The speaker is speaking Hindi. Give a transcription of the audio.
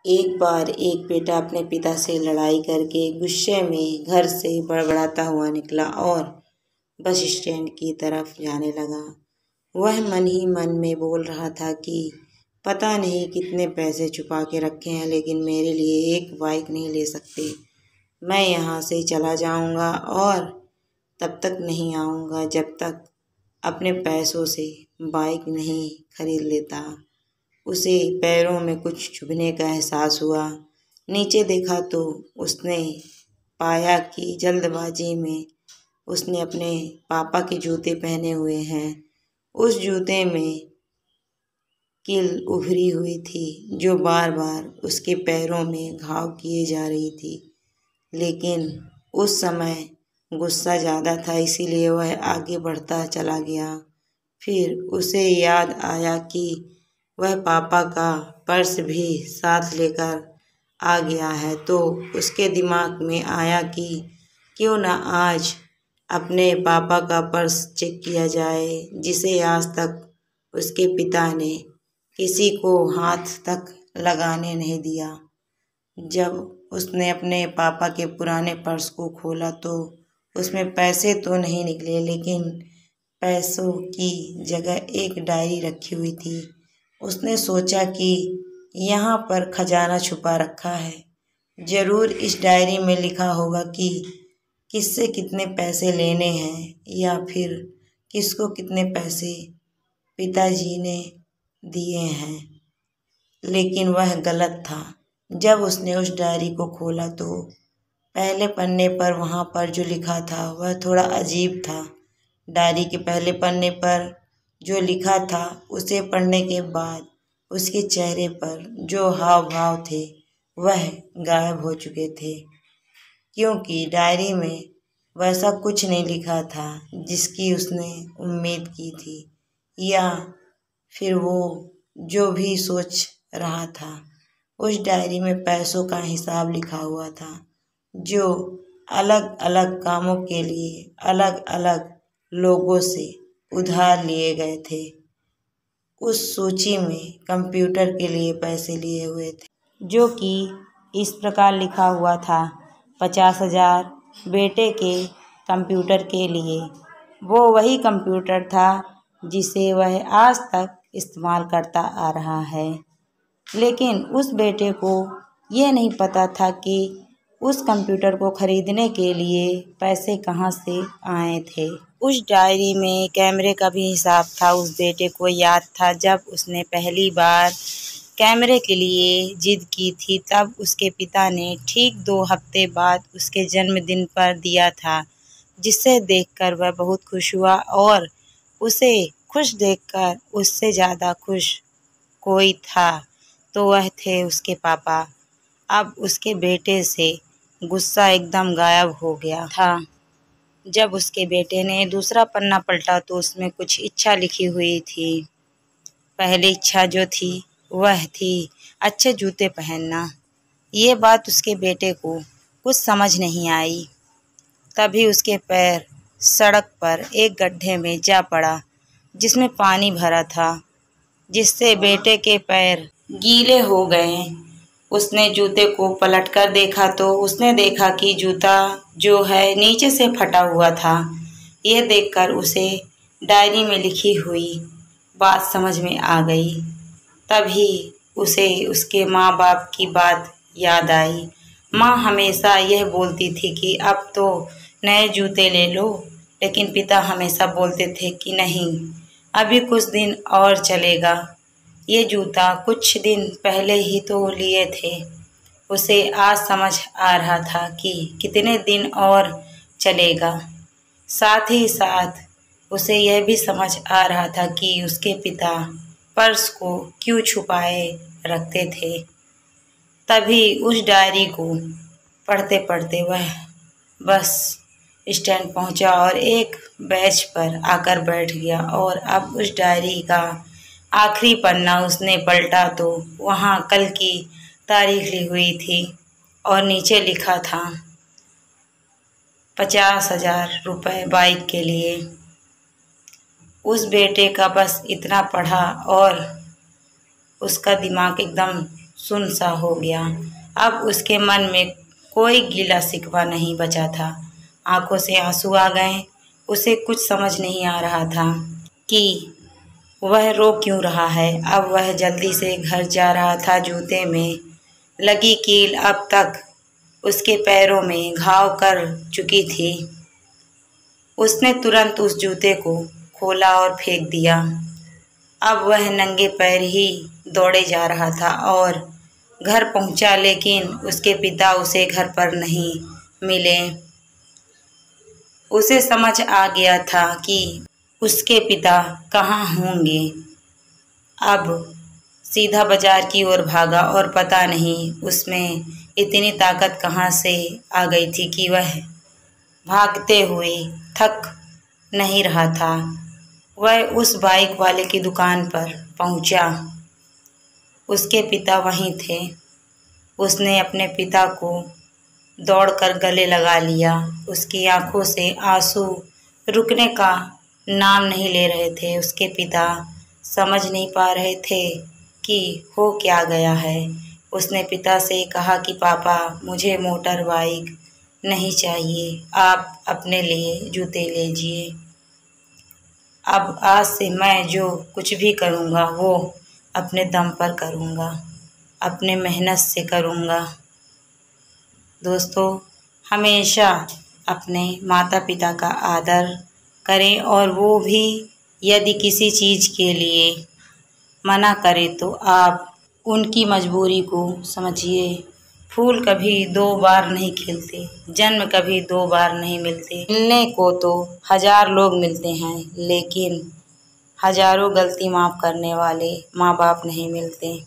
एक बार एक बेटा अपने पिता से लड़ाई करके गुस्से में घर से बड़बड़ाता हुआ निकला और बस स्टैंड की तरफ जाने लगा। वह मन ही मन में बोल रहा था कि पता नहीं कितने पैसे छुपा के रखे हैं, लेकिन मेरे लिए एक बाइक नहीं ले सकते। मैं यहाँ से चला जाऊँगा और तब तक नहीं आऊँगा जब तक अपने पैसों से बाइक नहीं खरीद लेता। उसे पैरों में कुछ चुभने का एहसास हुआ। नीचे देखा तो उसने पाया कि जल्दबाजी में उसने अपने पापा के जूते पहने हुए हैं। उस जूते में कील उभरी हुई थी जो बार बार उसके पैरों में घाव किए जा रही थी। लेकिन उस समय गुस्सा ज़्यादा था, इसीलिए वह आगे बढ़ता चला गया। फिर उसे याद आया कि वह पापा का पर्स भी साथ लेकर आ गया है, तो उसके दिमाग में आया कि क्यों न आज अपने पापा का पर्स चेक किया जाए, जिसे आज तक उसके पिता ने किसी को हाथ तक लगाने नहीं दिया। जब उसने अपने पापा के पुराने पर्स को खोला तो उसमें पैसे तो नहीं निकले, लेकिन पैसों की जगह एक डायरी रखी हुई थी। उसने सोचा कि यहाँ पर खजाना छुपा रखा है, जरूर इस डायरी में लिखा होगा कि किससे कितने पैसे लेने हैं या फिर किसको कितने पैसे पिताजी ने दिए हैं। लेकिन वह गलत था। जब उसने उस डायरी को खोला तो पहले पन्ने पर वहाँ पर जो लिखा था वह थोड़ा अजीब था। डायरी के पहले पन्ने पर जो लिखा था उसे पढ़ने के बाद उसके चेहरे पर जो हाव भाव थे वह गायब हो चुके थे, क्योंकि डायरी में वैसा कुछ नहीं लिखा था जिसकी उसने उम्मीद की थी, या फिर वो जो भी सोच रहा था। उस डायरी में पैसों का हिसाब लिखा हुआ था जो अलग अलग कामों के लिए अलग अलग लोगों से उधार लिए गए थे। उस सूची में कंप्यूटर के लिए पैसे लिए हुए थे, जो कि इस प्रकार लिखा हुआ था 50,000 बेटे के कंप्यूटर के लिए। वो वही कंप्यूटर था जिसे वह आज तक इस्तेमाल करता आ रहा है। लेकिन उस बेटे को ये नहीं पता था कि उस कंप्यूटर को खरीदने के लिए पैसे कहाँ से आए थे। उस डायरी में कैमरे का भी हिसाब था। उस बेटे को याद था जब उसने पहली बार कैमरे के लिए जिद की थी, तब उसके पिता ने ठीक 2 हफ्ते बाद उसके जन्मदिन पर दिया था, जिसे देखकर वह बहुत खुश हुआ। और उसे खुश देखकर उससे ज़्यादा खुश कोई था तो वह थे उसके पापा। अब उसके बेटे से गुस्सा एकदम गायब हो गया था। जब उसके बेटे ने दूसरा पन्ना पलटा तो उसमें कुछ इच्छा लिखी हुई थी। पहली इच्छा जो थी वह थी अच्छे जूते पहनना। ये बात उसके बेटे को कुछ समझ नहीं आई। तभी उसके पैर सड़क पर एक गड्ढे में जा पड़ा जिसमें पानी भरा था, जिससे बेटे के पैर गीले हो गए। उसने जूते को पलटकर देखा तो उसने देखा कि जूता जो है नीचे से फटा हुआ था। यह देखकर उसे डायरी में लिखी हुई बात समझ में आ गई। तभी उसे उसके माँ बाप की बात याद आई। माँ हमेशा यह बोलती थी कि अब तो नए जूते ले लो, लेकिन पिता हमेशा बोलते थे कि नहीं, अभी कुछ दिन और चलेगा। ये जूता कुछ दिन पहले ही तो लिए थे। उसे आज समझ आ रहा था कि कितने दिन और चलेगा। साथ ही साथ उसे यह भी समझ आ रहा था कि उसके पिता पर्स को क्यों छुपाए रखते थे। तभी उस डायरी को पढ़ते पढ़ते वह बस स्टैंड पहुंचा और एक बेंच पर आकर बैठ गया। और अब उस डायरी का आखिरी पन्ना उसने पलटा तो वहाँ कल की तारीख ली हुई थी और नीचे लिखा था 50,000 रुपये बाइक के लिए। उस बेटे का बस इतना पढ़ा और उसका दिमाग एकदम सुन सा हो गया। अब उसके मन में कोई गिला शिकवा नहीं बचा था। आंखों से आंसू आ गए। उसे कुछ समझ नहीं आ रहा था कि वह रो क्यों रहा है। अब वह जल्दी से घर जा रहा था। जूते में लगी कील अब तक उसके पैरों में घाव कर चुकी थी। उसने तुरंत उस जूते को खोला और फेंक दिया। अब वह नंगे पैर ही दौड़े जा रहा था और घर पहुंचा, लेकिन उसके पिता उसे घर पर नहीं मिले। उसे समझ आ गया था कि उसके पिता कहाँ होंगे। अब सीधा बाजार की ओर भागा और पता नहीं उसमें इतनी ताकत कहाँ से आ गई थी कि वह भागते हुए थक नहीं रहा था। वह उस बाइक वाले की दुकान पर पहुंचा। उसके पिता वहीं थे। उसने अपने पिता को दौड़कर गले लगा लिया। उसकी आंखों से आंसू रुकने का नाम नहीं ले रहे थे। उसके पिता समझ नहीं पा रहे थे कि हो क्या गया है। उसने पिता से कहा कि पापा, मुझे मोटर बाइक नहीं चाहिए, आप अपने लिए जूते लीजिए। अब आज से मैं जो कुछ भी करूँगा वो अपने दम पर करूँगा, अपने मेहनत से करूँगा। दोस्तों, हमेशा अपने माता पिता का आदर करें और वो भी यदि किसी चीज़ के लिए मना करें तो आप उनकी मजबूरी को समझिए। फूल कभी दो बार नहीं खिलते, जन्म कभी दो बार नहीं मिलते। मिलने को तो 1000 लोग मिलते हैं, लेकिन हजारों गलती माफ़ करने वाले माँ बाप नहीं मिलते।